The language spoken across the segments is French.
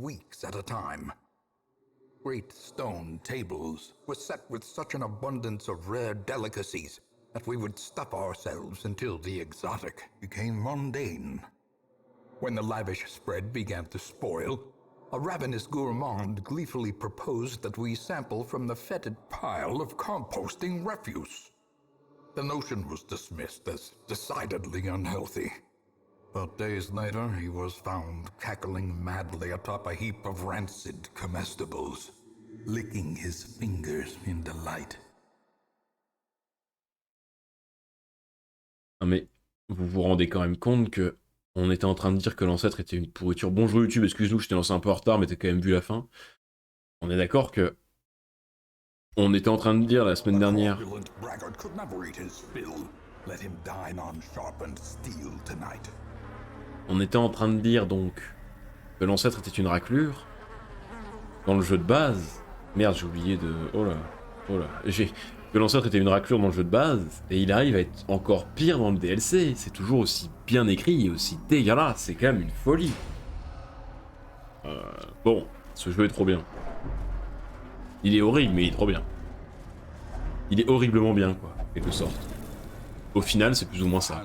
weeks at a time. Great stone tables were set with such an abundance of rare delicacies that we would stuff ourselves until the exotic became mundane. When the lavish spread began to spoil, a ravenous gourmand gleefully proposed that we sample from the fetid pile of composting refuse. The notion was dismissed as decidedly unhealthy. But days later, he was found cackling madly atop a heap of rancid comestibles, licking his fingers in delight. Non mais, vous vous rendez quand même compte que on était en train de dire que l'ancêtre était une pourriture. Bonjour YouTube, excuse-nous, je t'ai lancé un peu en retard, mais t'as quand même vu la fin. On est d'accord que on était en train de dire la semaine dernière. On était en train de dire donc que l'ancêtre était une raclure dans le jeu de base. Merde, j'ai oublié de. Oh là. Que l'ancêtre était une raclure dans le jeu de base, et il arrive à être encore pire dans le DLC. C'est toujours aussi bien écrit et aussi dégueulasse, c'est quand même une folie. Bon, ce jeu est trop bien. Il est horrible, mais il est trop bien. Il est horriblement bien, quoi, en quelque sorte. Au final, c'est plus ou moins ça.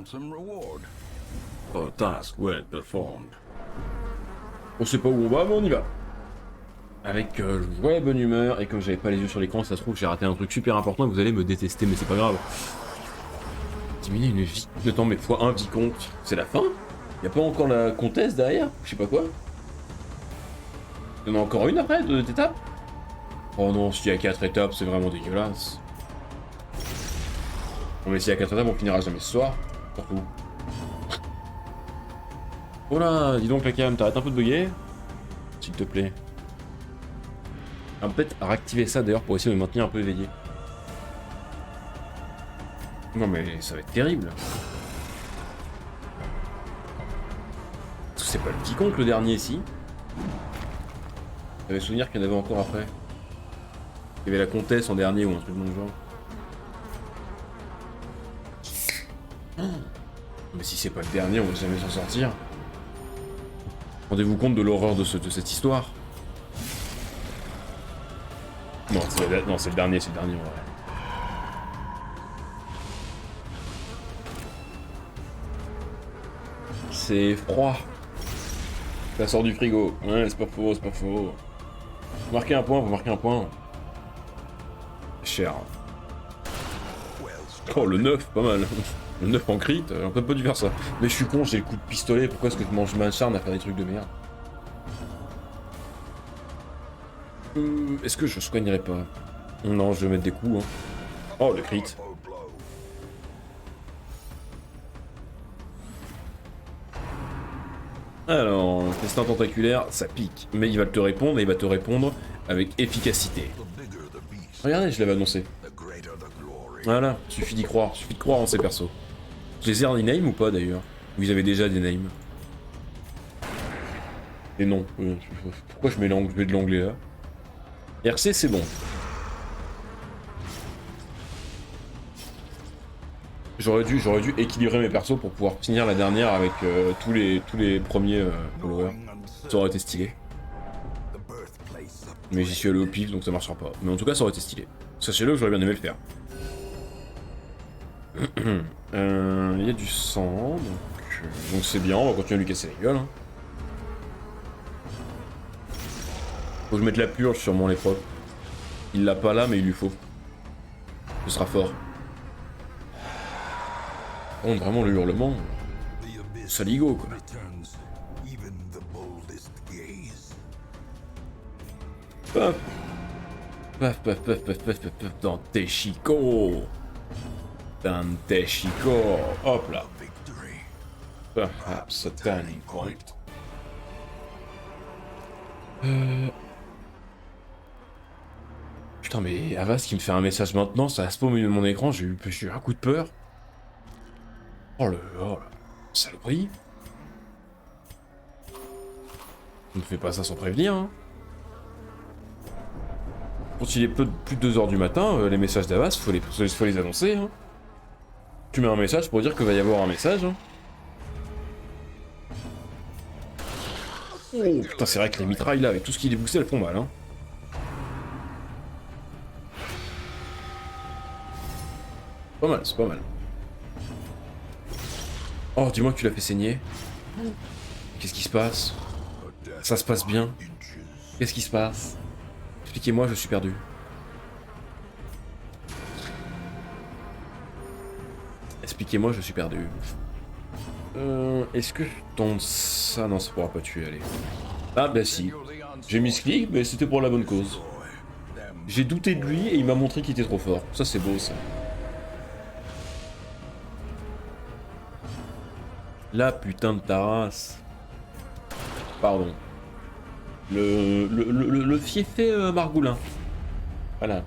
Oh, task well performed. On sait pas où on va, mais on y va. Avec joie et bonne humeur, et comme j'avais pas les yeux sur l'écran, ça se trouve que j'ai raté un truc super important et vous allez me détester, mais c'est pas grave. Diminuer une vie de temps, mais fois un vicomte. C'est la fin? Y'a pas encore la comtesse derrière? Je sais pas quoi. Il y en a encore une après, d'étapes? Oh non, s'il y a 4 étapes, c'est vraiment dégueulasse. Non mais s'il y a 4 étapes, on finira jamais ce soir. Surtout. Oh là, dis donc la cam, t'arrêtes un peu de bugger? S'il te plaît. On va peut-être réactiver ça d'ailleurs pour essayer de me maintenir un peu éveillé. Non mais ça va être terrible. C'est pas le vicomte le dernier ici. J'avais souvenir qu'il y en avait encore après. Il y avait la comtesse en dernier ou un truc dans le genre. Mais si c'est pas le dernier, on va jamais s'en sortir. Rendez-vous compte de l'horreur de cette histoire. Non, c'est le dernier, en vrai. C'est froid. Ça sort du frigo. Ouais, c'est pas faux, c'est pas faux. Vous marquez un point, vous marquez un point. Cher. Oh, le 9, pas mal. Le 9 en crit, on peut pas dû faire ça. Mais je suis con, j'ai le coup de pistolet, pourquoi est-ce que je m'acharne à faire des trucs de merde? Est-ce que je soignerai pas? Non, je vais mettre des coups. Hein. Oh, le crit. Alors, destin tentaculaire, ça pique. Mais il va te répondre, et il va te répondre avec efficacité. Regardez, je l'avais annoncé. Voilà, suffit d'y croire. Suffit de croire en ces persos. Je les ai en name ou pas d'ailleurs? Ou ils avaient déjà des names? Et non. Pourquoi je mets de l'anglais là? RC c'est bon. J'aurais dû équilibrer mes persos pour pouvoir finir la dernière avec tous les premiers followers. Ça aurait été stylé. Mais j'y suis allé au pif donc ça marchera pas. Mais en tout cas ça aurait été stylé. Sachez-le, j'aurais bien aimé le faire. Il y a du sang, donc c'est bien, on va continuer à lui casser la gueule. Hein. Faut que je mette la purge sur mon épreuve. Il l'a pas là, mais il lui faut. Ce sera fort. Oh, vraiment le hurlement. Saligo, quoi. Paf. Paf, paf, paf, paf, paf, paf, paf, dans tes chicots. Dans tes chicots. Hop là. Perhaps a turning point. Putain, mais Avast qui me fait un message maintenant, ça spawn au milieu de mon écran, j'ai eu un coup de peur. Oh là, saloperie. On ne fait pas ça sans prévenir, hein. Quand il est plus de 2h du matin, les messages d'Avast, faut les annoncer, hein. Tu mets un message pour dire qu'il va y avoir un message, hein. Oh putain, c'est vrai que les mitrailles là, avec tout ce qui est boosté, elles font mal, hein. Pas mal, c'est pas mal. Oh, dis-moi que tu l'as fait saigner. Qu'est-ce qui se passe? Ça se passe bien. Qu'est-ce qui se passe? Expliquez-moi, je suis perdu. Expliquez-moi, je suis perdu. Est-ce que je tente ça? Non, ça pourra pas tuer, allez. Ah bah si. J'ai mis ce clic, mais c'était pour la bonne cause. J'ai douté de lui et il m'a montré qu'il était trop fort. Ça c'est beau ça. La putain de ta race. Pardon. Le fiefé margoulin. Voilà.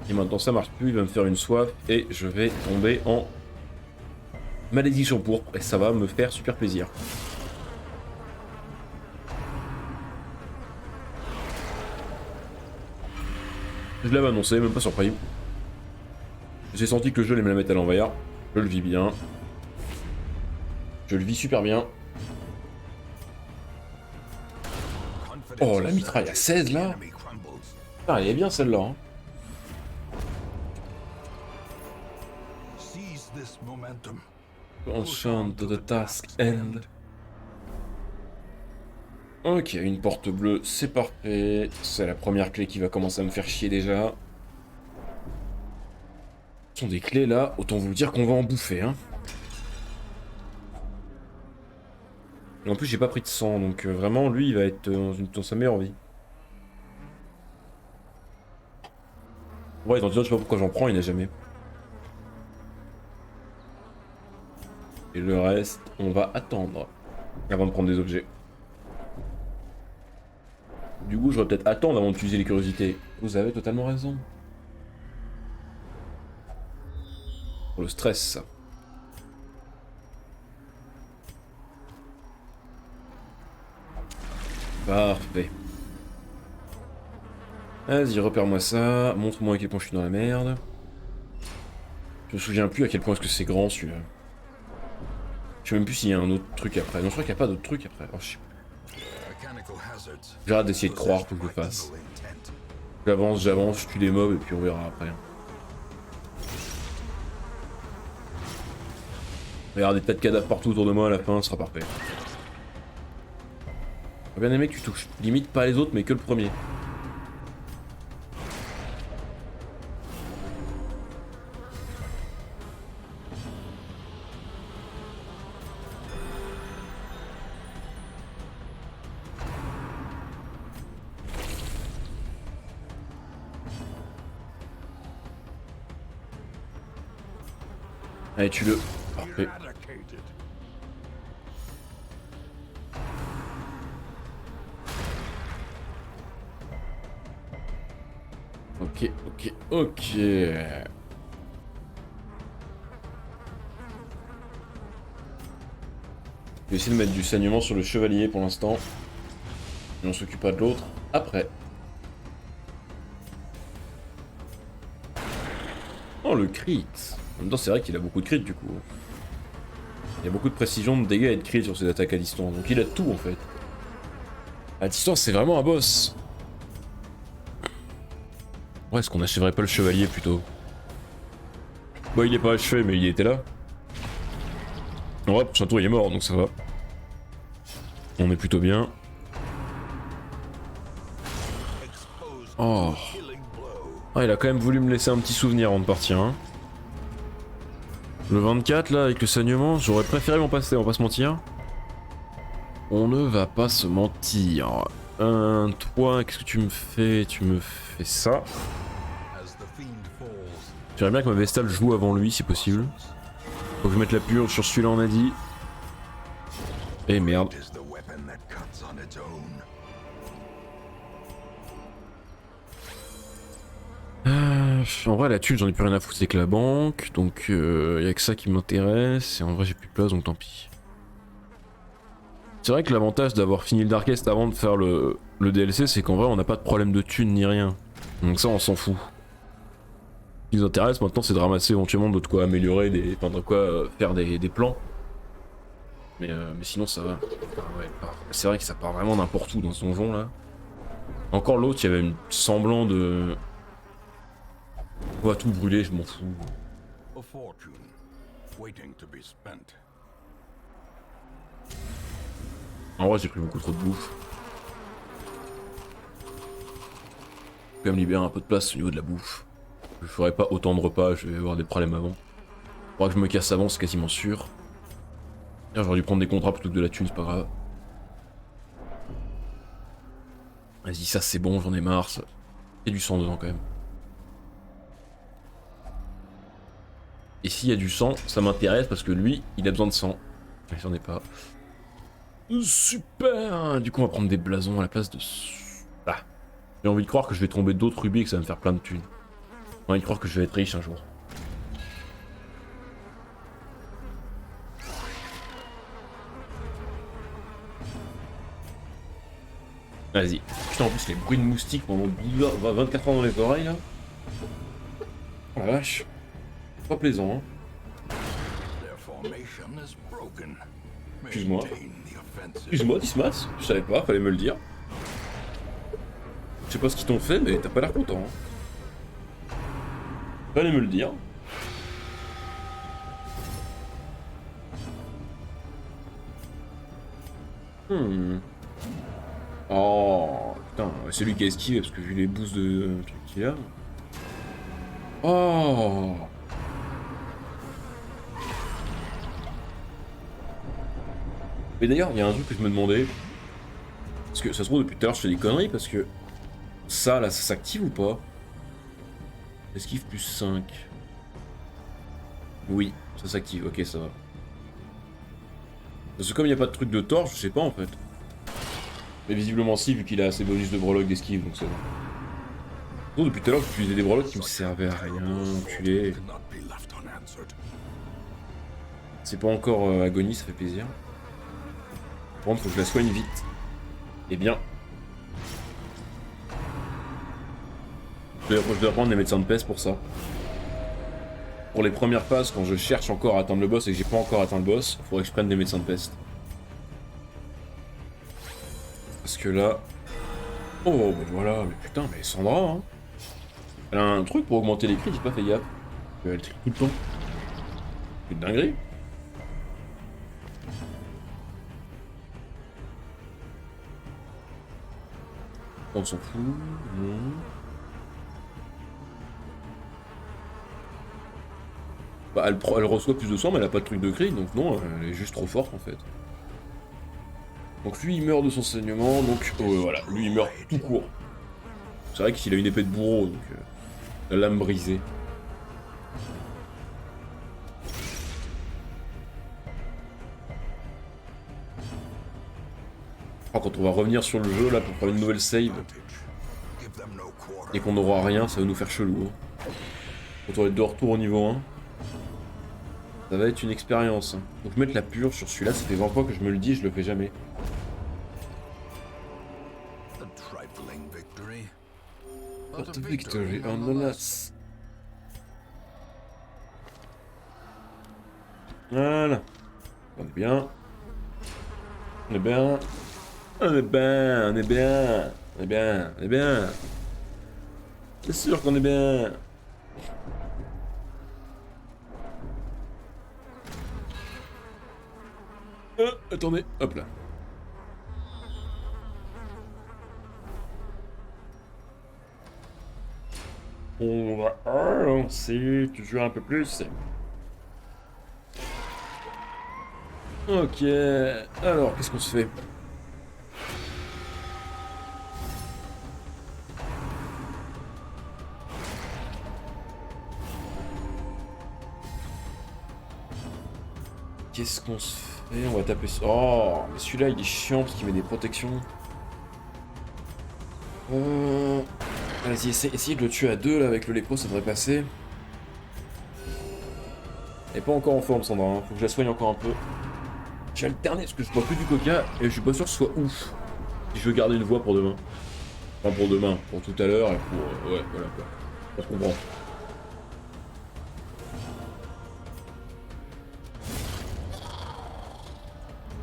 Et maintenant ça marche plus, il va me faire une soif et je vais tomber en malédiction pourpre et ça va me faire super plaisir. Je l'avais annoncé, même pas surpris. J'ai senti que le jeu allait me la mettre à l'envers. Je le vis bien. Je le vis super bien. Oh, la mitraille à 16 là. Ah, elle est bien celle-là. Hein. Enchant to the task end. Ok, une porte bleue, c'est parfait. C'est la première clé qui va commencer à me faire chier déjà. Ce sont des clés là, autant vous dire qu'on va en bouffer. Hein. Et en plus, j'ai pas pris de sang, donc vraiment, lui, il va être dans sa meilleure vie. Ouais, dans je sais pas pourquoi j'en prends, il n'a jamais. Et le reste, on va attendre avant de prendre des objets. Du coup, je vais peut-être attendre avant d'utiliser les curiosités. Vous avez totalement raison. Pour le stress. Parfait. Vas-y, repère-moi ça. Montre-moi à quel point je suis dans la merde. Je me souviens plus à quel point est-ce que c'est grand celui-là. Je sais même plus s'il y a un autre truc après. Non, je crois qu'il n'y a pas d'autre truc après. Oh, je sais plus. J'arrête d'essayer de croire pour que je le fasse. J'avance, je tue des mobs et puis on verra après. Regarde des tas de cadavres partout autour de moi à la fin, ce sera parfait. J'aurais bien aimé que tu touches. Limite pas les autres mais que le premier. Allez, tue-le. Parfait. Ok, ok, ok. Je vais essayer de mettre du saignement sur le chevalier pour l'instant. Et on s'occupera de l'autre après. Oh, le crit. En même temps, c'est vrai qu'il a beaucoup de crit du coup. Il y a beaucoup de précision, de dégâts et de crit sur ses attaques à distance. Donc il a tout en fait. À distance, c'est vraiment un boss. Ouais, est-ce qu'on achèverait pas le chevalier plutôt? Bon, il est pas achevé, mais il était là. En vrai, prochain tour, il est mort, donc ça va. On est plutôt bien. Oh. Ah, il a quand même voulu me laisser un petit souvenir avant de partir, hein. Le 24 là avec le saignement, j'aurais préféré m'en passer, on va pas se mentir. On ne va pas se mentir. Toi, qu'est-ce que tu me fais? Tu me fais ça. J'aimerais bien que ma Vestale joue avant lui si possible. Faut que je mette la purge sur celui-là on a dit. Eh merde. En vrai la thune j'en ai plus rien à foutre avec la banque, donc y a que ça qui m'intéresse, et en vrai j'ai plus de place donc tant pis. C'est vrai que l'avantage d'avoir fini le Darkest avant de faire le DLC, c'est qu'en vrai on n'a pas de problème de thune ni rien. Donc ça on s'en fout. Ce qui nous intéresse maintenant c'est de ramasser éventuellement de quoi améliorer, enfin de quoi faire des plans. Mais sinon ça va. Enfin, ouais, c'est vrai que ça part vraiment n'importe où dans ce donjon là. Encore l'autre, il y avait un semblant de... On va tout brûler, je m'en fous. A fortune waiting to be spent. En vrai, j'ai pris beaucoup trop de bouffe. Je vais quand même libérer un peu de place au niveau de la bouffe. Je ferai pas autant de repas, je vais avoir des problèmes avant. Faudra que je me casse avant, c'est quasiment sûr. J'aurais dû prendre des contrats plutôt que de la thune, c'est pas grave. Vas-y, ça c'est bon, j'en ai marre. Ça... Il y a du sang dedans quand même. Et s'il y a du sang, ça m'intéresse parce que lui, il a besoin de sang. Mais j'en ai pas. Super. Du coup, on va prendre des blasons à la place de... Ah. J'ai envie de croire que je vais tomber d'autres rubis et que ça va me faire plein de thunes. J'ai envie de croire que je vais être riche un jour. Vas-y. Putain, en plus, les bruits de moustiques pendant 24 ans dans les oreilles, là. Oh la vache. Pas plaisant, hein. Excuse-moi. Excuse-moi, Dismas. Je savais pas, fallait me le dire. Je sais pas ce qu'ils t'ont fait, mais t'as pas l'air content. Hein. Fallait me le dire. Oh, putain, c'est lui qui a esquivé parce que vu les boosts de trucs qu'il a. Oh. Mais d'ailleurs, il y a un truc que je me demandais. Parce que ça se trouve depuis tout à l'heure je fais des conneries parce que ça là, ça s'active ou pas? Esquive plus 5. Oui, ça s'active, ok ça va. Parce que comme il n'y a pas de truc de torche, je sais pas en fait. Mais visiblement si, vu qu'il a ses bonus de breloque d'esquive, donc c'est bon. Donc depuis tout à l'heure j'utilisais des breloques qui me servaient à rien, enculé. C'est pas encore agonie, ça fait plaisir. Par contre, faut que je la soigne vite. Eh bien. Je dois prendre des médecins de peste pour ça. Pour les premières phases, quand je cherche encore à atteindre le boss et que j'ai pas encore atteint le boss, il faudrait que je prenne des médecins de peste. Parce que là... Oh, bah voilà, mais putain, mais Sandra, hein. Elle a un truc pour augmenter les crits, j'ai pas fait gaffe. Elle trick tout le temps. C'est une dinguerie. On s'en fout. Non. Bah, elle reçoit plus de sang, mais elle a pas de truc de cri, donc non, elle est juste trop forte en fait. Donc lui il meurt de son saignement, donc voilà, lui il meurt tout court. C'est vrai qu'il a une épée de bourreau, donc la lame brisée. Oh, quand on va revenir sur le jeu là pour faire une nouvelle save et qu'on n'aura rien, ça va nous faire chelou. Hein. Quand on va être de retour au niveau 1, ça va être une expérience. Hein. Donc mettre la purge sur celui-là, ça fait 20 fois que je me le dis, je le fais jamais. Victory on the last. Voilà. On est bien. On est bien. On est bien. On est bien. On est bien. On est bien. C'est sûr qu'on est bien. Attendez. Hop là. On va avancer toujours un peu plus. Ok, alors qu'est-ce qu'on se fait? Qu'est-ce qu'on se fait? On va taper... Oh, mais celui-là il est chiant parce qu'il met des protections. Vas-y, essayez de le tuer à deux là avec le lépo, ça devrait passer. Elle est pas encore en forme Sandra, hein. Faut que je la soigne encore un peu. J'ai alterné parce que je bois que du coca et je suis pas sûr que ce soit ouf. Si je veux garder une voix pour demain. Enfin pour demain, pour tout à l'heure et pour... ouais, voilà quoi. On se comprend.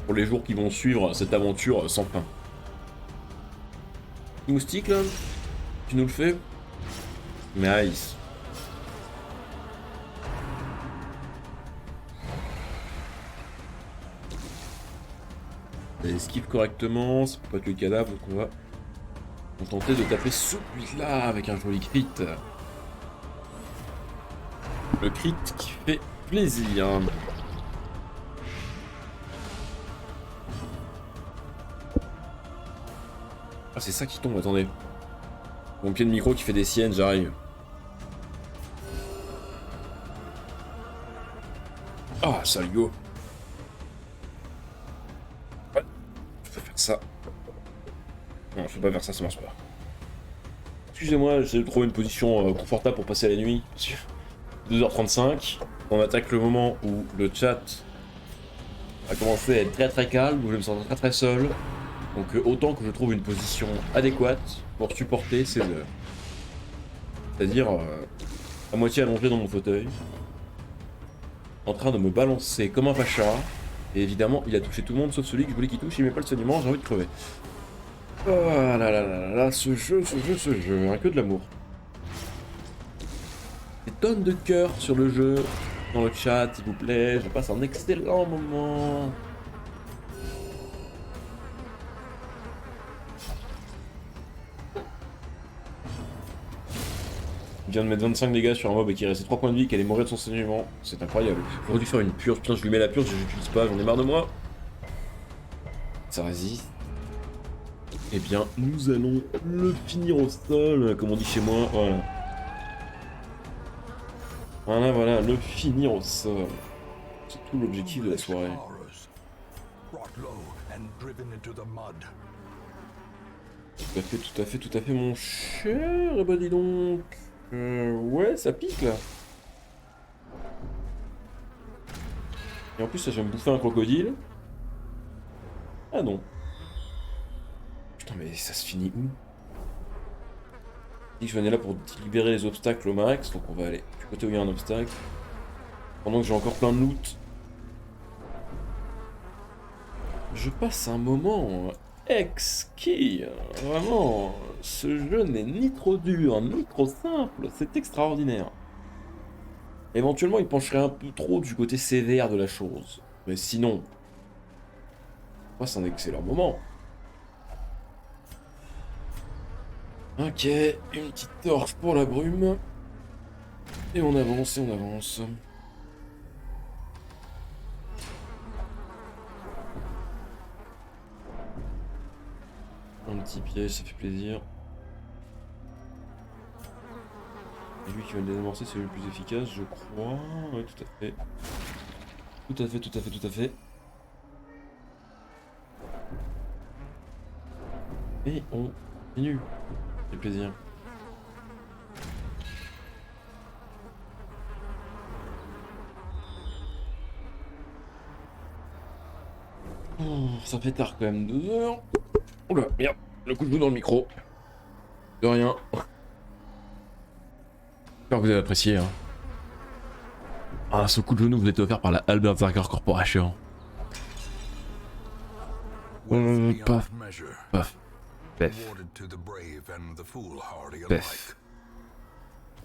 pour les jours qui vont suivre cette aventure sans fin. Petit moustique là, tu nous le fais? Nice. Elle esquive correctement, ça peut pas être le cadavre, donc on va tenter de taper celui-là avec un joli crit. Le crit qui fait plaisir. Ah, c'est ça qui tombe, attendez. Mon pied de micro qui fait des siennes, j'arrive. Ah, saligo. Ouais, je peux faire ça. Non, je peux pas faire ça, ça marche pas. Excusez-moi, j'ai trouvé une position confortable pour passer la nuit. 2h35. On attaque le moment où le chat a commencé à être très très calme, où je me sens très très seul. Donc autant que je trouve une position adéquate pour supporter ces heures. C'est-à-dire à moitié allongé dans mon fauteuil, en train de me balancer comme un pacha. Et évidemment, il a touché tout le monde sauf celui que je voulais qu'il touche, il met pas le saignement, j'ai envie de crever. Oh là là là là, ce jeu, un que de l'amour. Des tonnes de cœurs sur le jeu, dans le chat, s'il vous plaît, je passe un excellent moment. Il vient de mettre 25 dégâts sur un mob et qui restait 3 points de vie, qu'elle est mourir de son saignement. C'est incroyable. J'aurais dû faire une purge. Putain, je lui mets la purge, je l'utilise pas, j'en ai marre de moi. Ça résiste. Eh bien, nous allons le finir au sol, comme on dit chez moi. Voilà. Voilà, le finir au sol. C'est tout l'objectif de la soirée. Tout à fait, mon cher. Eh ben, dis donc. Ouais, ça pique là. Et en plus, ça, je vais me bouffer un crocodile. Ah non. Putain, mais ça se finit où? Je dis que je venais là pour libérer les obstacles au max, donc on va aller du côté où il y a un obstacle. Pendant que j'ai encore plein de loot. Je passe un moment exquis. Vraiment, ce jeu n'est ni trop dur, ni trop simple. C'est extraordinaire. Éventuellement, il pencherait un peu trop du côté sévère de la chose. Mais sinon, c'est un excellent moment. Ok, une petite torche pour la brume. Et on avance, et on avance. Un petit piège, ça fait plaisir. Et lui qui va le désamorcer, c'est le plus efficace, je crois. Ouais, tout à fait. Tout à fait. Et on continue. Ça fait plaisir. Oh, ça fait tard quand même, 2 heures. Oula, merde, le coup de bout dans le micro. De rien. J'espère que vous avez apprécié. Hein. Ah, ce coup de genou vous est offert par la Albert Zarker Corporation. Paf. Paf. Pef. Pef.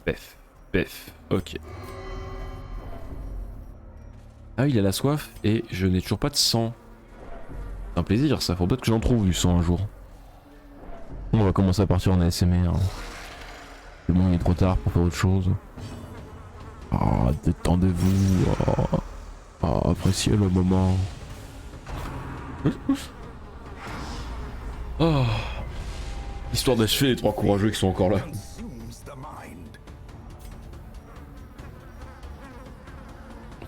Pef. Pef. Ok. Ah, il a la soif et je n'ai toujours pas de sang. C'est un plaisir ça, faut peut-être que j'en trouve du sang un jour. On va commencer à partir en ASMR. C'est bon, il est trop tard pour faire autre chose. Ah, détendez-vous. Appréciez le moment. Oh. Histoire d'achever les 3 courageux qui sont encore là.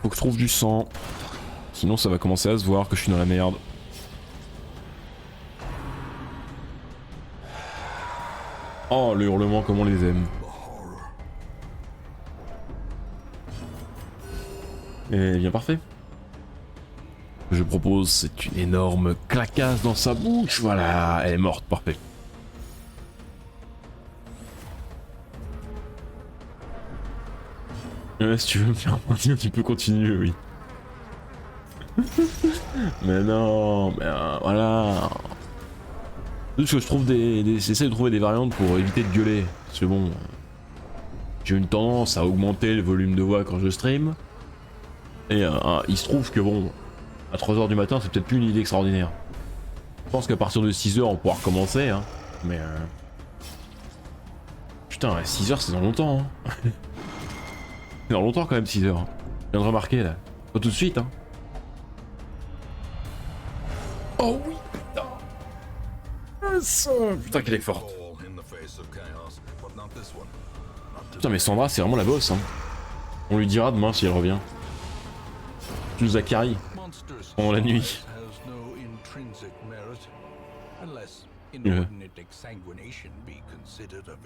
Faut que je trouve du sang. Sinon ça va commencer à se voir que je suis dans la merde. Oh, le hurlement, comme on les aime. Et bien parfait. Je propose, c'est une énorme claquasse dans sa bouche. Voilà, elle est morte, parfait. Si tu veux me faire mentir, tu peux continuer, oui. Mais non, mais voilà. Juste que je trouve j'essaie de trouver des variantes pour éviter de gueuler. Parce que bon, j'ai une tendance à augmenter le volume de voix quand je stream. Et il se trouve que bon, à 3h du matin, c'est peut-être plus une idée extraordinaire. Je pense qu'à partir de 6h, on pourra recommencer, hein. Mais putain, 6h, c'est dans longtemps, hein. C'est dans longtemps quand même, 6h. Je viens de remarquer, là. Pas tout de suite, hein. Oh oui, putain. Ah, ça. Putain, qu'elle est forte. Putain, mais Sandra, c'est vraiment la boss, hein. On lui dira demain si elle revient. Tu nous as carry pendant la nuit.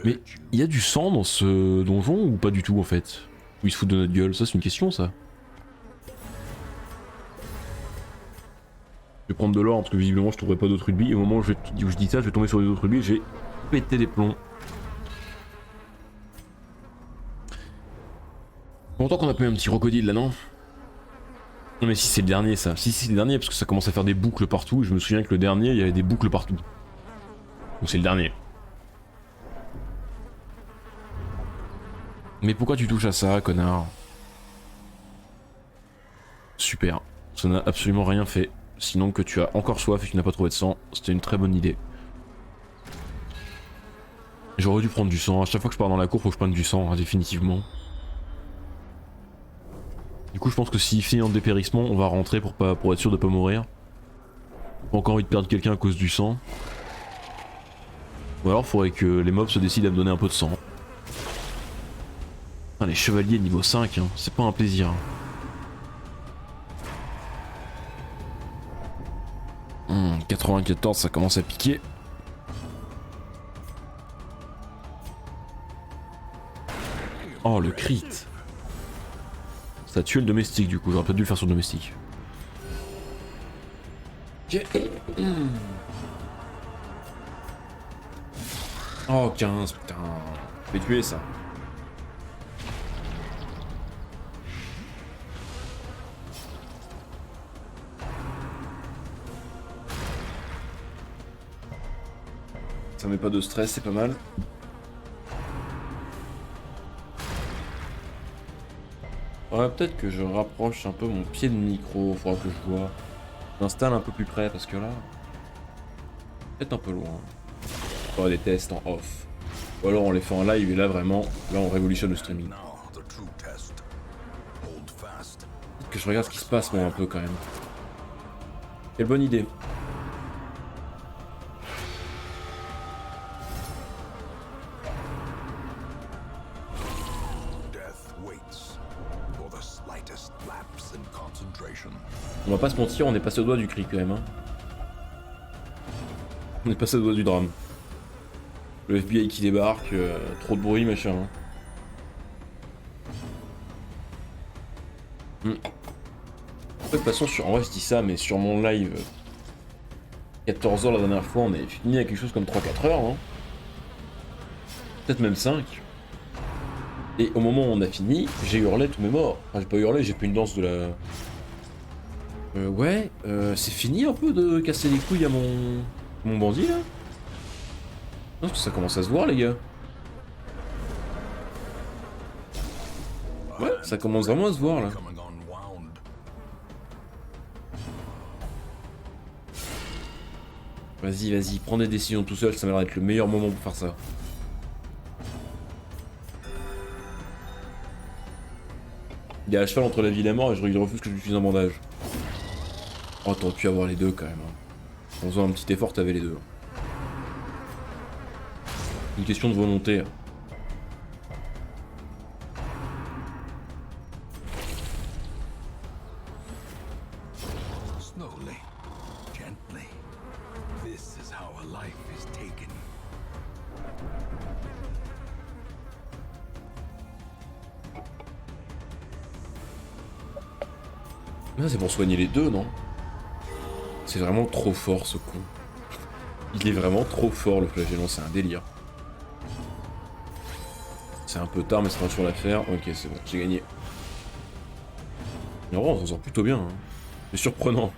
Mais il y a du sang dans ce donjon ou pas du tout en fait? Ou ils se foutent de notre gueule? Ça c'est une question ça. Je vais prendre de l'or parce que visiblement je trouverai pas d'autres rubis et au moment où je dis ça je vais tomber sur les autres rubis et j'ai pété des plombs. Longtemps qu'on a pas eu un petit crocodile là non? Non mais si c'est le dernier ça, si c'est le dernier parce que ça commence à faire des boucles partout, je me souviens que le dernier il y avait des boucles partout. Donc c'est le dernier. Mais pourquoi tu touches à ça, connard? Super, ça n'a absolument rien fait. Sinon que tu as encore soif et que tu n'as pas trouvé de sang, c'était une très bonne idée. J'aurais dû prendre du sang, à chaque fois que je pars dans la cour faut que je prenne du sang, hein, définitivement. Du coup je pense que s'il finit en dépérissement, on va rentrer pour être sûr de pas mourir. Pas encore envie de perdre quelqu'un à cause du sang. Ou alors faudrait que les mobs se décident à me donner un peu de sang. Putain, les chevaliers niveau 5, hein, c'est pas un plaisir. 94, ça commence à piquer. Oh le crit. Ça a tué le domestique du coup, j'aurais peut-être dû le faire sur le domestique. Oh 15, putain. Je vais tuer ça. Ça met pas de stress, c'est pas mal. Ouais, peut-être que je rapproche un peu mon pied de micro, faudra que je vois. J'installe un peu plus près parce que là... peut-être un peu loin. On fera des tests en off. Ou alors on les fait en live et là vraiment, là on révolutionne le streaming. Peut-être que je regarde ce qui se passe moi un peu quand même. Quelle bonne idée. On va pas se mentir, on est passé au doigt du cri quand même. Hein. On est passé au doigt du drame. Le FBI qui débarque, trop de bruit machin. Hein. En fait, de toute façon, en vrai je dis ça, mais sur mon live 14h la dernière fois, on avait fini à quelque chose comme 3-4 heures. Hein. Peut-être même 5. Et au moment où on a fini, j'ai hurlé tous mes morts. Enfin, j'ai pas hurlé, j'ai fait une danse de la... ouais, c'est fini un peu de casser les couilles à mon bandit là? Non, parce que ça commence à se voir les gars. Ouais, ça commence vraiment à se voir là. Vas-y, vas-y, prends des décisions tout seul, ça m'a l'air d'être le meilleur moment pour faire ça. Il est à cheval entre la vie et la mort et il refuse que je lui fasse un bandage. Oh, t'aurais pu avoir les deux quand même. Hein. En faisant un petit effort, t'avais les deux. Une question de volonté. Là, c'est pour soigner les deux, non? C'est vraiment trop fort ce con. Il est vraiment trop fort le flagellant, c'est un délire. C'est un peu tard, mais ça va toujours l'affaire. Ok, c'est bon, j'ai gagné. Mais en vrai, on s'en sort plutôt bien. Hein. C'est surprenant.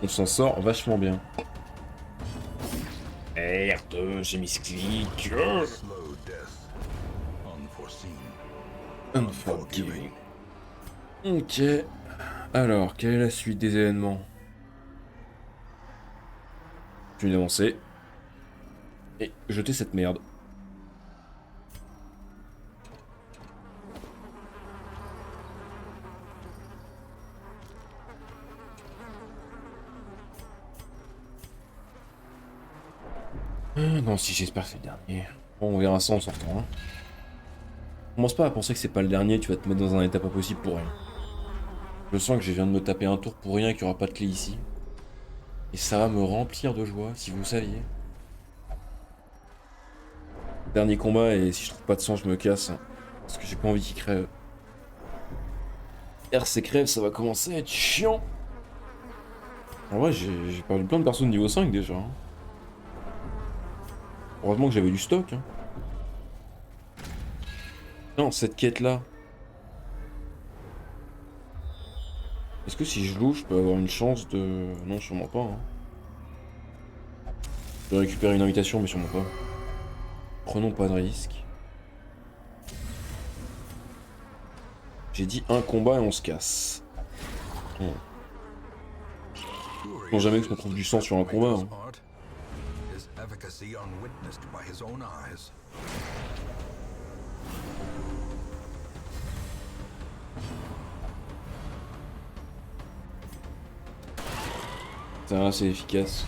On s'en sort vachement bien. Merde, j'ai mis ce clic. Slow death. Unforeseen. Unforgiving. Ok. Alors, quelle est la suite des événements? Je vais avancer. Et jeter cette merde. Non, si j'espère que c'est le dernier. Bon, on verra ça en sortant. Hein. Commence pas à penser que c'est pas le dernier, tu vas te mettre dans un état pas possible pour rien. Je sens que je viens de me taper un tour pour rien et qu'il n'y aura pas de clé ici. Et ça va me remplir de joie, si vous saviez. Dernier combat, et si je trouve pas de sang, je me casse. Hein, parce que j'ai pas envie qu'il crève. RC crève, ça va commencer à être chiant. En vrai, j'ai perdu plein de persos de niveau 5 déjà. Hein. Heureusement que j'avais du stock. Hein. Non, cette quête-là. Est-ce que si je loue, je peux avoir une chance de... Non, sûrement pas. Hein. Je vais récupérer une invitation, mais sûrement pas. Prenons pas de risque. J'ai dit un combat et on se casse. Non, jamais que je me trouve du sang sur un combat. Hein. Ça, c'est efficace.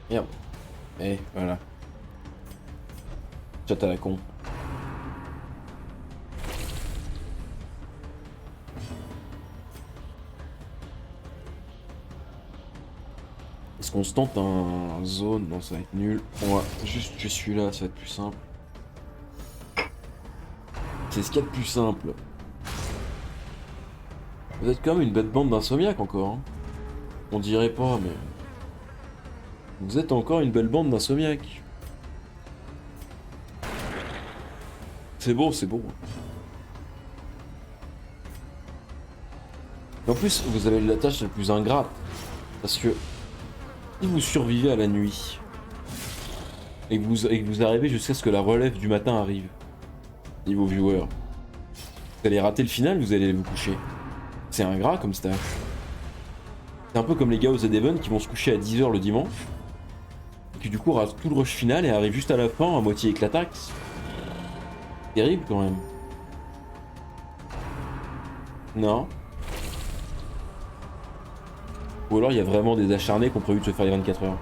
Merde. Et voilà. Chat à la con. Est-ce qu'on se tente un zone? Non, ça va être nul. On va juste, je suis là, ça va être plus simple. C'est ce qu'il y a de plus simple. Vous êtes quand même une bête bande d'insomniaques encore. Hein. On dirait pas, mais... Vous êtes encore une belle bande d'insomniaques. C'est beau, c'est beau. Et en plus, vous avez la tâche la plus ingrate. Parce que si vous survivez à la nuit, et que vous arrivez jusqu'à ce que la relève du matin arrive, niveau viewer, vous allez rater le final, vous allez vous coucher. C'est ingrat comme stage. C'est un peu comme les gars aux Edeven qui vont se coucher à 10 h le dimanche, et qui du coup ratent tout le rush final et arrivent juste à la fin à moitié éclataxe. Terrible quand même. Non. Ou alors il y a vraiment des acharnés qui ont prévu de se faire les 24 heures.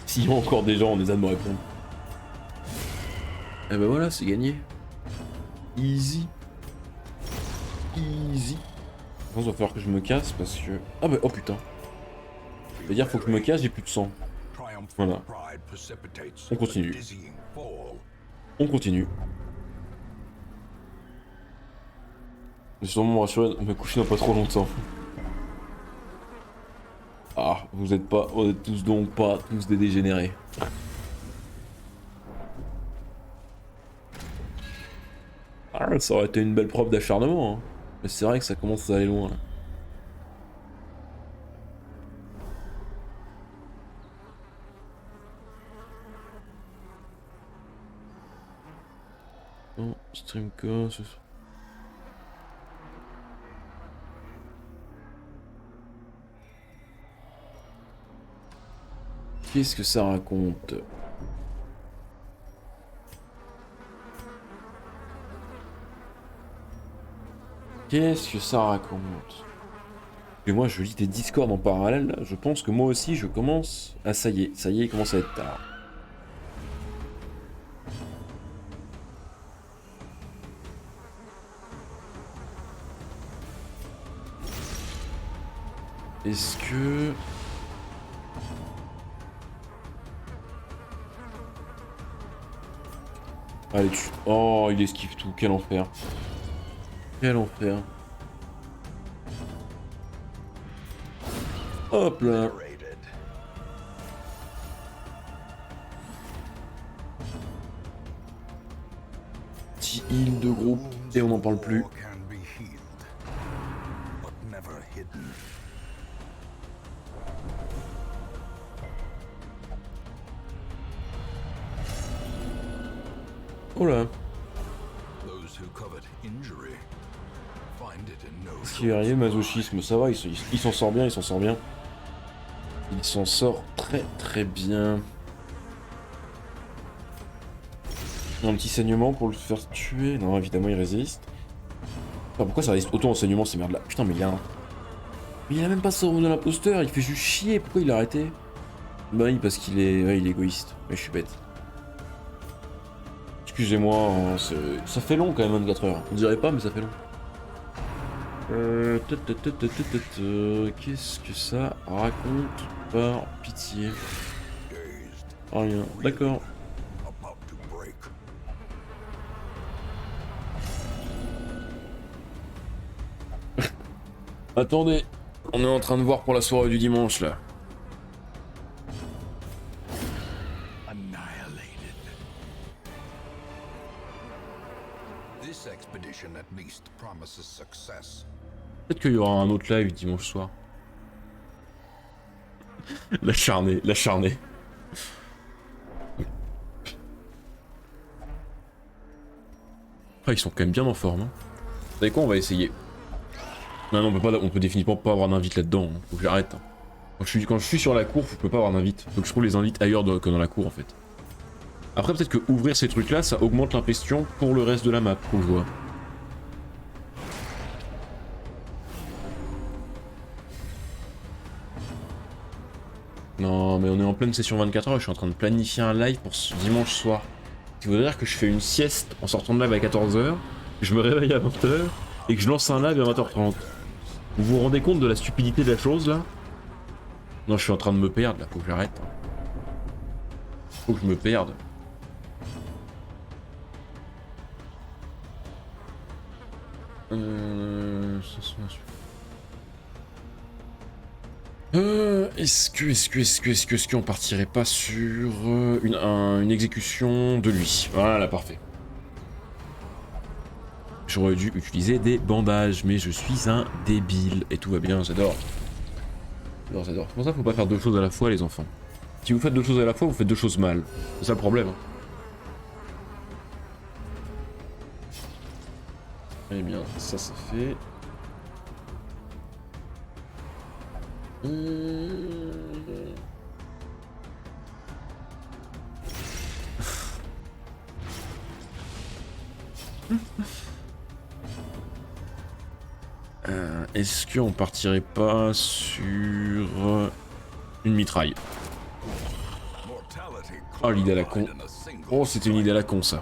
S'il y a encore des gens, on les a de me répondre. Et ben voilà, c'est gagné. Easy. Easy. Je pense qu'il va falloir que je me casse parce que... Ah bah oh putain. C'est-à-dire faut que je me casse, j'ai plus de sang. Voilà. On continue. On continue. Je vais sûrement me rassurer de me coucher dans pas trop longtemps. Ah, vous êtes tous donc pas tous des dégénérés. Ah, ça aurait été une belle preuve d'acharnement, hein. Mais c'est vrai que ça commence à aller loin là. Oh, Streamcast. Qu'est-ce que ça raconte? Qu'est-ce que ça raconte? Et moi je lis des Discord en parallèle, là. Je pense que moi aussi je commence... Ah ça y est, il commence à être tard. Est-ce que... Allez, tu... Oh, il esquive tout, quel enfer. Quel enfer. Hop là. Petit heal de groupe et on n'en parle plus. Oh là. Ce qui est arrivé, masochisme, ça va, il s'en sort bien, il s'en sort bien. Il s'en sort très très bien. Un petit saignement pour le faire tuer. Non, évidemment, il résiste. Enfin, pourquoi ça résiste autant au saignement, ces merdes là? Putain, mais il y a un... Mais il a même pas son rôle de l'imposteur, il fait juste chier. Pourquoi il a arrêté? Bah oui, parce qu'il est... Ouais, il est égoïste. Mais je suis bête. Excusez-moi, hein, ça fait long quand même 24 heures. On dirait pas, mais ça fait long. Qu'est-ce que ça raconte par pitié? Rien, d'accord. Attendez, on est en train de voir pour la soirée du dimanche là. Peut-être qu'il y aura un autre live dimanche soir. L'acharné, l'acharné. Ah, ils sont quand même bien en forme. Hein. Vous savez quoi, on va essayer. Non, non, on peut définitivement pas avoir d'invite là-dedans. Hein. Faut que j'arrête. Hein. Quand je suis sur la cour, je peux pas avoir d'invite. Faut que je trouve les invites ailleurs que dans la cour en fait. Après, peut-être que ouvrir ces trucs-là, ça augmente l'impression pour le reste de la map, faut que je vois. Non, mais on est en pleine session 24 heures et je suis en train de planifier un live pour ce dimanche soir. Ce qui veut dire que je fais une sieste en sortant de live à 14h, je me réveille à 20h et que je lance un live à 20h30. Vous vous rendez compte de la stupidité de la chose là? Non, je suis en train de me perdre là, faut que j'arrête. Faut que je me perde. Est-ce qu'on partirait pas sur une exécution de lui? Voilà, parfait. J'aurais dû utiliser des bandages, mais je suis un débile et tout va bien, j'adore. J'adore. C'est pour ça qu'il faut pas faire deux choses à la fois, les enfants. Si vous faites deux choses à la fois, vous faites deux choses mal. C'est ça le problème. Eh bien, ça c'est fait. Est-ce qu'on partirait pas sur une mitraille? Oh, l'idée à la con. Oh, c'était une idée à la con, ça.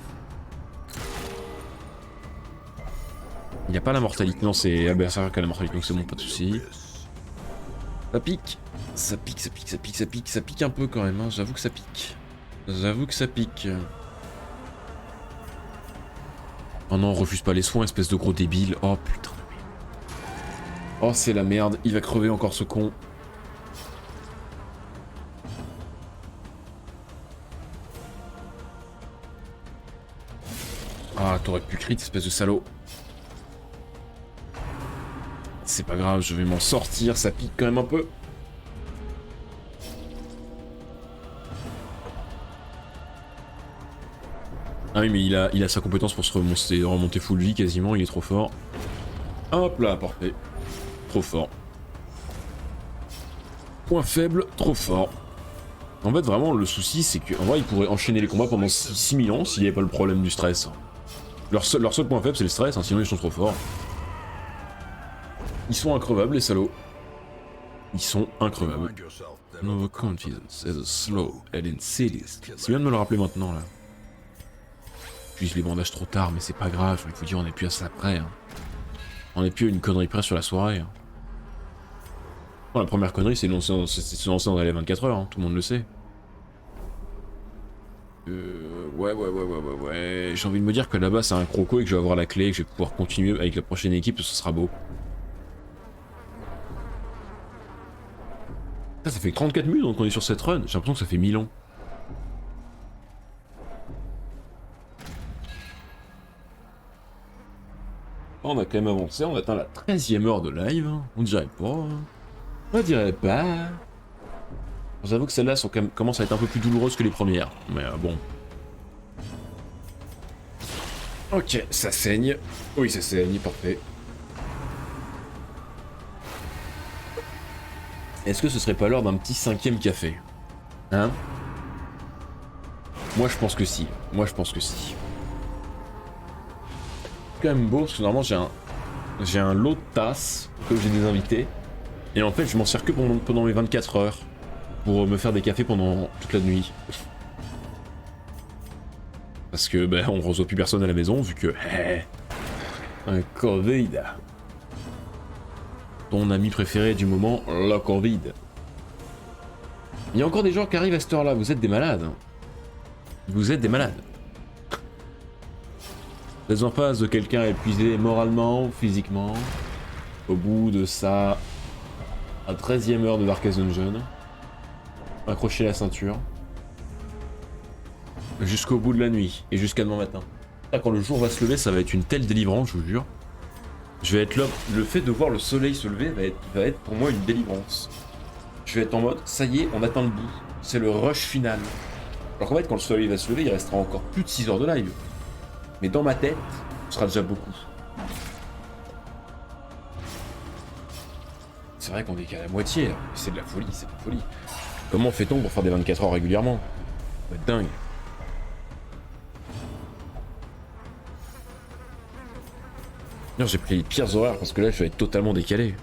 Il n'y a pas la mortalité. Non, c'est Berserk qui a la mortalité, donc c'est bon, pas de soucis. Ça pique. Ça pique un peu quand même, hein. J'avoue que ça pique. Oh non, refuse pas les soins, espèce de gros débile. Oh putain. Oh, c'est la merde, il va crever encore ce con. Ah, t'aurais pu crit, espèce de salaud. C'est pas grave, je vais m'en sortir, ça pique quand même un peu. Ah oui, mais il a sa compétence pour se remonter full vie quasiment, il est trop fort. Hop là, parfait. Trop fort. Point faible, trop fort. En fait, vraiment, le souci, c'est qu'en vrai, ils pourraient enchaîner les combats pendant 6000 ans s'il n'y avait pas le problème du stress. Leur seul point faible, c'est le stress, hein, sinon ils sont trop forts. Ils sont increvables, les salauds. Ils sont increvables. Overconfidence is slow and insidious. C'est bien de me le rappeler maintenant, là. J'utilise les bandages trop tard, mais c'est pas grave, je vous dis, on est plus à ça près. Hein. On est plus à une connerie près sur la soirée. Hein. Bon, la première connerie, c'est de se lancer dans les 24 heures, hein, tout le monde le sait. Ouais. J'ai envie de me dire que là-bas, c'est un croco et que je vais avoir la clé et que je vais pouvoir continuer avec la prochaine équipe, ce sera beau. Ça fait 34 minutes donc on est sur cette run. J'ai l'impression que ça fait 1000 ans. On a quand même avancé, on atteint la 13e heure de live. On dirait pas. On dirait pas. J'avoue que celles-là commencent à être un peu plus douloureuses que les premières. Mais bon. Ok, ça saigne. Oui, ça saigne, parfait. Est-ce que ce serait pas l'heure d'un petit 5e café? Hein? Moi je pense que si. Moi je pense que si. C'est quand même beau parce que normalement j'ai un lot de tasses que j'ai des invités. Et en fait je m'en sers que pendant mes 24 heures. Pour me faire des cafés pendant toute la nuit. Parce que ben on reçoit plus personne à la maison vu que... un Covid. Ton ami préféré du moment, le Covid. Il y a encore des gens qui arrivent à cette heure-là, vous êtes des malades. Vous êtes des malades. Vous êtes en face de quelqu'un épuisé moralement, physiquement. Au bout de sa... à 13e heure de Darkest Dungeon. Accrochez la ceinture. Jusqu'au bout de la nuit, et jusqu'à demain matin. Là, quand le jour va se lever, ça va être une telle délivrance, je vous jure. Je vais être là, le fait de voir le soleil se lever va être pour moi une délivrance. Je vais être en mode, ça y est, on atteint le bout. C'est le rush final. Alors qu'en fait, quand le soleil va se lever, il restera encore plus de 6 heures de live. Mais dans ma tête, ce sera déjà beaucoup. C'est vrai qu'on est qu'à la moitié, là. C'est de la folie, c'est de la folie. Comment fait-on pour faire des 24 heures régulièrement? Ça va être dingue. J'ai pris les pires horaires parce que là je vais être totalement décalé.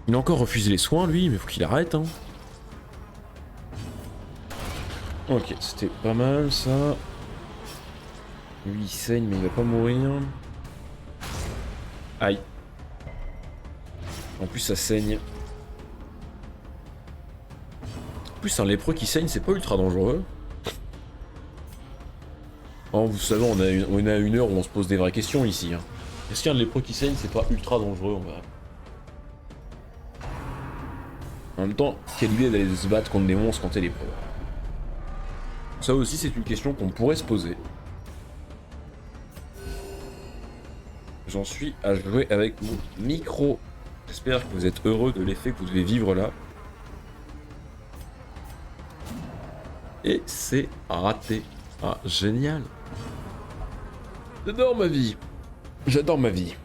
Il a encore refusé les soins lui, mais faut qu'il arrête hein. Ok, c'était pas mal ça. Lui il saigne mais il va pas mourir. Aïe. En plus ça saigne. En plus un lépreux qui saigne c'est pas ultra dangereux. Oh, vous savez on est à une heure où on se pose des vraies questions ici hein. Est-ce qu'un lépreux qui saigne, c'est pas ultra dangereux, en vrai? En même temps, quelle idée d'aller se battre contre des monstres quand t'es lépreux? Ça aussi, c'est une question qu'on pourrait se poser. J'en suis à jouer avec mon micro. J'espère que vous êtes heureux de l'effet que vous devez vivre là. Et c'est raté. Ah, génial. J'adore ma vie. J'adore ma vie.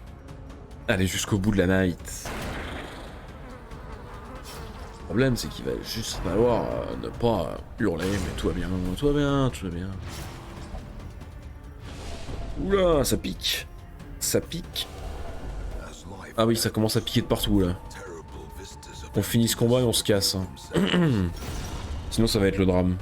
Allez jusqu'au bout de la night. Le problème c'est qu'il va juste falloir ne pas hurler, mais tout va bien, tout va bien, tout va bien. Oula, ça pique. Ça pique. Ah oui, ça commence à piquer de partout là. On finit ce combat et on se casse. Hein. Sinon ça va être le drame.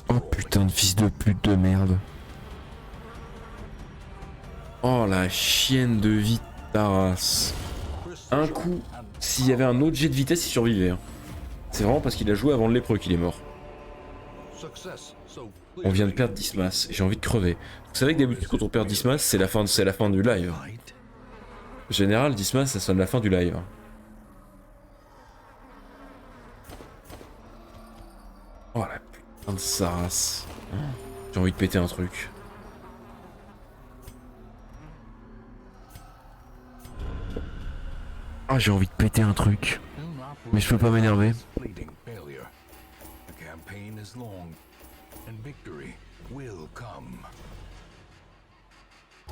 Oh putain de fils de pute de merde. Oh la chienne de vie de ta race. Un coup, s'il y avait un autre jet de vitesse, il survivait. Hein. C'est vraiment parce qu'il a joué avant le lépreux qu'il est mort. On vient de perdre Dismas, j'ai envie de crever. Vous savez que d'habitude quand on perd Dismas, c'est la fin du live. En général, Dismas, ça sonne la fin du live. Oh la putain de sa race. J'ai envie de péter un truc. Ah, j'ai envie de péter un truc. Mais je peux pas m'énerver.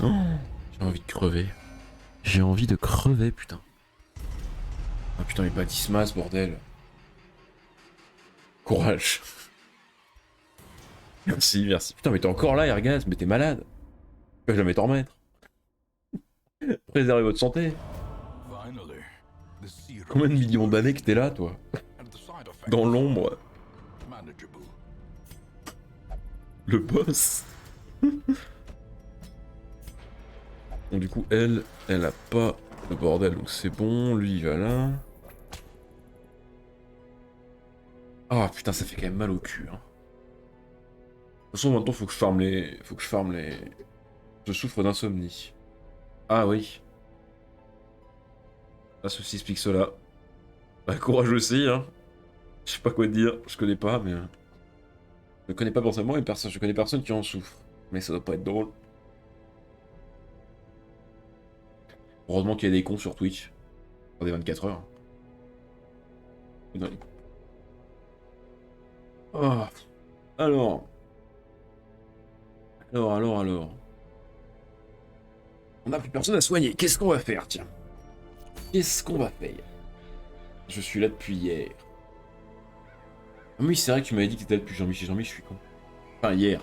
Oh, j'ai envie de crever. J'ai envie de crever, putain. Ah putain, mais pas Dismas, bordel. Courage. Merci, merci. Putain, mais t'es encore là, Ergaz, mais t'es malade. Tu vas jamais t'en remettre. Préservez votre santé. Combien de millions d'années que t'es là, toi? Dans l'ombre. Le boss. Bon, du coup, elle a pas le bordel, donc c'est bon. Lui, il va là. Ah oh, putain, ça fait quand même mal au cul. Hein. De toute façon, maintenant, faut que je farme les... Je souffre d'insomnie. Ah oui. Ah, ceci explique cela. Bah, courage aussi, hein. Je sais pas quoi te dire, je connais pas, mais... Je connais pas forcément une personne, je connais personne qui en souffre. Mais ça doit pas être drôle. Heureusement qu'il y a des cons sur Twitch. Dans des 24 heures. Non. Oh. Alors. Alors. On n'a plus personne à soigner. Qu'est-ce qu'on va faire, tiens? Qu'est-ce qu'on va faire? Je suis là depuis hier. Ah oui, c'est vrai que tu m'avais dit que t'étais là depuis Jean-Michel. Je suis con. Enfin, hier.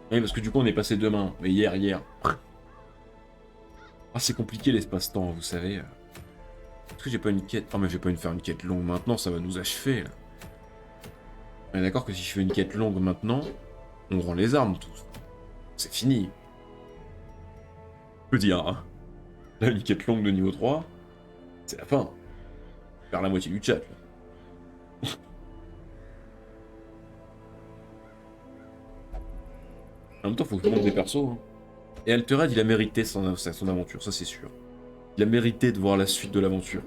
Oui, parce que du coup, on est passé demain. Mais hier. Ah, c'est compliqué l'espace-temps, vous savez. Est-ce que j'ai pas une quête? Oh, mais je vais pas faire une quête longue maintenant, ça va nous achever, là. On est d'accord que si je fais une quête longue maintenant, on rend les armes, tous. C'est fini. Je peux dire, hein. Là, une quête longue de niveau 3, c'est la fin. Faire la moitié du chat, là. En même temps, faut que je monte des persos, hein. Et Altered, il a mérité son aventure, ça c'est sûr. Il a mérité de voir la suite de l'aventure.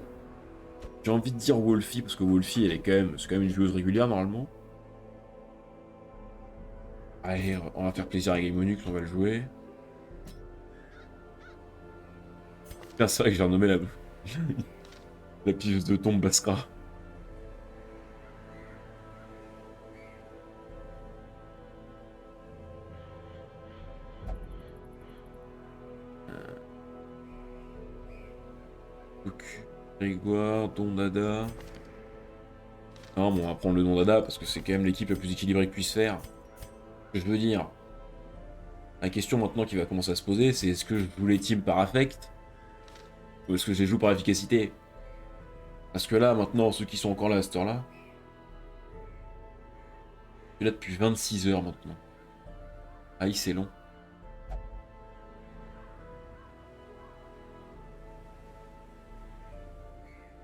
J'ai envie de dire Wolfie, parce que Wolfie, c'est quand même une joueuse régulière, normalement. Allez, on va faire plaisir à Gameonux, on va le jouer. Putain, c'est vrai que j'ai renommé la pieuse de tombe Baskra. Grégoire, Don Dada. Non, bon, on va prendre le Don Dada parce que c'est quand même l'équipe la plus équilibrée que puisse faire. Ce que je veux dire. La question maintenant qui va commencer à se poser, c'est est-ce que je joue les teams par affect ou est-ce que je les joue par efficacité? Parce que là, maintenant, ceux qui sont encore là à cette heure-là, je suis là depuis 26 heures maintenant. Aïe, c'est long.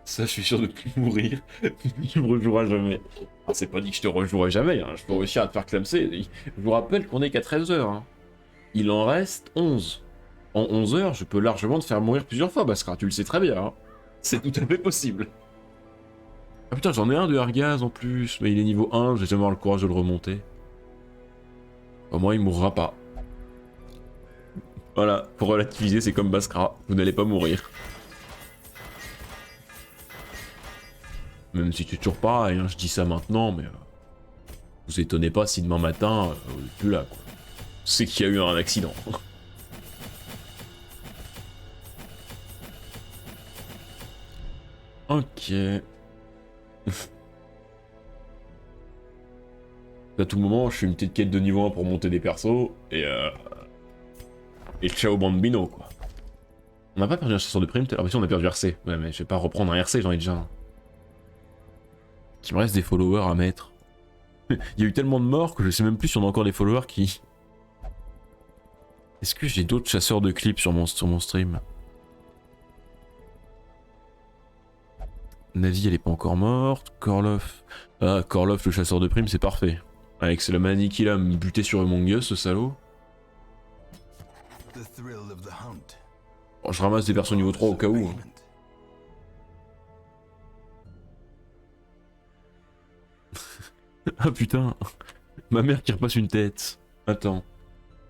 Ça, je suis sûr de plus mourir. Tu me rejoueras jamais. Ah, c'est pas dit que je te rejouerai jamais, hein. Je peux réussir à te faire clamser. Je vous rappelle qu'on est qu'à 13 heures. Hein. Il en reste 11. En 11 heures, je peux largement te faire mourir plusieurs fois, Baskra, tu le sais très bien. Hein. C'est tout à fait possible. Ah putain, j'en ai un de Argaz en plus, mais il est niveau 1, j'ai jamais avoir le courage de le remonter. Au moins, il mourra pas. Voilà, pour relativiser, c'est comme Baskra, vous n'allez pas mourir. Même si tu es toujours pareil, hein, je dis ça maintenant, mais... vous étonnez pas si demain matin, vous êtes plus là, quoi. C'est qu'il y a eu un accident. Ok. À tout moment, je fais une petite quête de niveau 1 pour monter des persos, et ciao bambino, quoi. On n'a pas perdu un chasseur de prime, ah bah si on a perdu RC. Ouais, mais je vais pas reprendre un RC, j'en ai déjà un. Il me reste des followers à mettre. Il y a eu tellement de morts que je sais même plus si on a encore des followers qui... Est-ce que j'ai d'autres chasseurs de clips sur mon stream? Navi, elle est pas encore morte. Korloff. Ah, Korloff, le chasseur de primes, c'est parfait. Avec la manie qu'il a me buter sur Among Us, ce salaud. Bon, je ramasse des persos niveau 3 au cas où. Hein. Ah putain. Ma mère qui repasse une tête. Attends.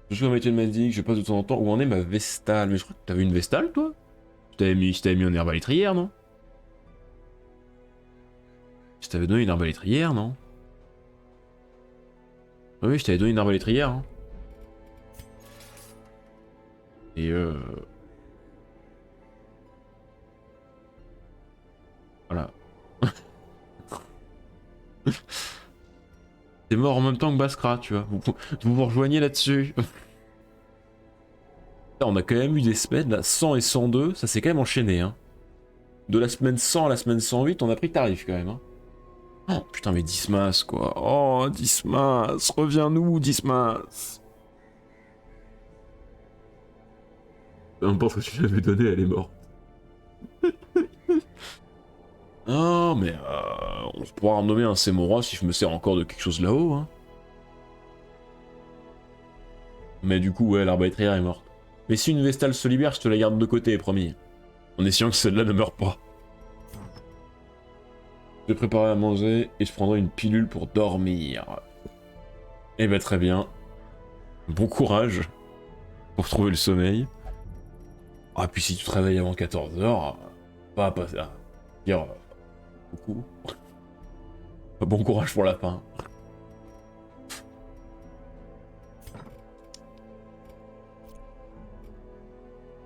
Je joue à moitié de ma digue, je passe de temps en temps. Où en est ma Vestale? Mais je crois que t'avais une Vestale, toi? Je t'avais mis en arbalétrière, non? Je t'avais donné une arbalétrière, non? Oui, je t'avais donné une arbalétrière. Hein. Et voilà. T'es mort en même temps que Baskra, tu vois. Vous rejoignez là-dessus. On a quand même eu des semaines, là, 100 et 102, ça s'est quand même enchaîné. Hein. De la semaine 100 à la semaine 108, on a pris tarif quand même. Hein. Oh putain, mais Dismas, quoi. Oh, Dismas, reviens-nous, Dismas. Peu importe ce que tu l'avais donné, elle est morte. Non, mais on pourra renommer un Semora si je me sers encore de quelque chose là-haut. Hein. Mais du coup, ouais, l'arbalétrière est morte. Mais si une Vestale se libère, je te la garde de côté, promis. En essayant que celle-là ne meure pas. Je vais préparer à manger et je prendrai une pilule pour dormir. Eh ben très bien. Bon courage pour trouver le sommeil. Ah puis si tu te réveilles avant 14h, pas à passer à dire beaucoup. Bon courage pour la fin.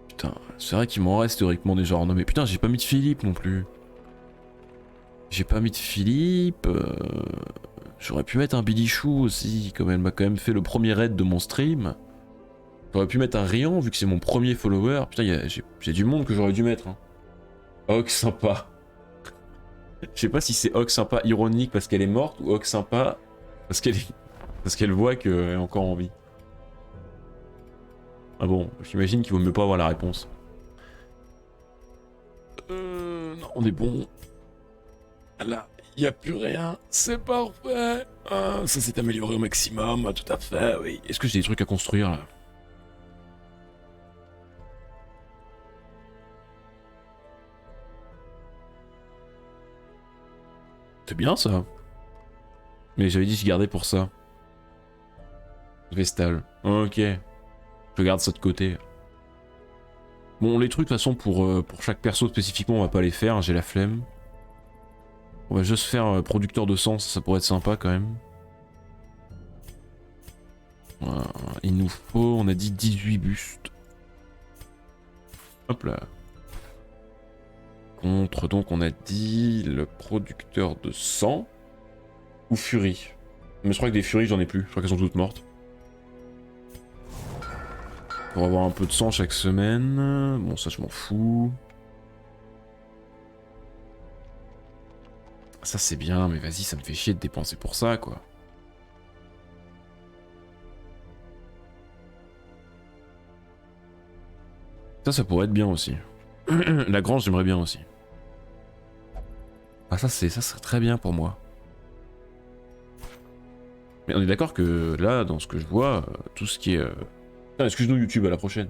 Putain, c'est vrai qu'il m'en reste théoriquement des genres nommés. Putain, j'ai pas mis de Philippe non plus. J'ai pas mis de Philippe. J'aurais pu mettre un Bilichou aussi, comme elle m'a quand même fait le premier raid de mon stream. J'aurais pu mettre un Rian vu que c'est mon premier follower. Putain, j'ai du monde que j'aurais dû mettre. Hein. Ox sympa. Je sais pas si c'est Ox sympa ironique parce qu'elle est morte ou Ox sympa parce qu'elle voit qu'elle est encore en vie. Ah bon, j'imagine qu'il vaut mieux pas avoir la réponse. Non, on est bon. Là, il n'y a plus rien. C'est parfait. Ah, ça s'est amélioré au maximum, tout à fait, oui. Est-ce que j'ai des trucs à construire là? C'est bien ça. Mais j'avais dit que je gardais pour ça. Vestal. Ok. Je garde ça de côté. Bon, les trucs de toute façon pour chaque perso spécifiquement, on va pas les faire, j'ai la flemme. On va juste faire producteur de sang, ça pourrait être sympa quand même. Voilà. Il nous faut, on a dit 18 bustes. Hop là. Contre, donc on a dit le producteur de sang ou furie. Mais je crois que des furies j'en ai plus, je crois qu'elles sont toutes mortes. Pour avoir un peu de sang chaque semaine. Bon ça je m'en fous. Ça c'est bien, mais vas-y ça me fait chier de dépenser pour ça quoi. Ça pourrait être bien aussi. La grange j'aimerais bien aussi. Ah ça serait très bien pour moi. Mais on est d'accord que là, dans ce que je vois, tout ce qui est... Excuse-nous YouTube, à la prochaine.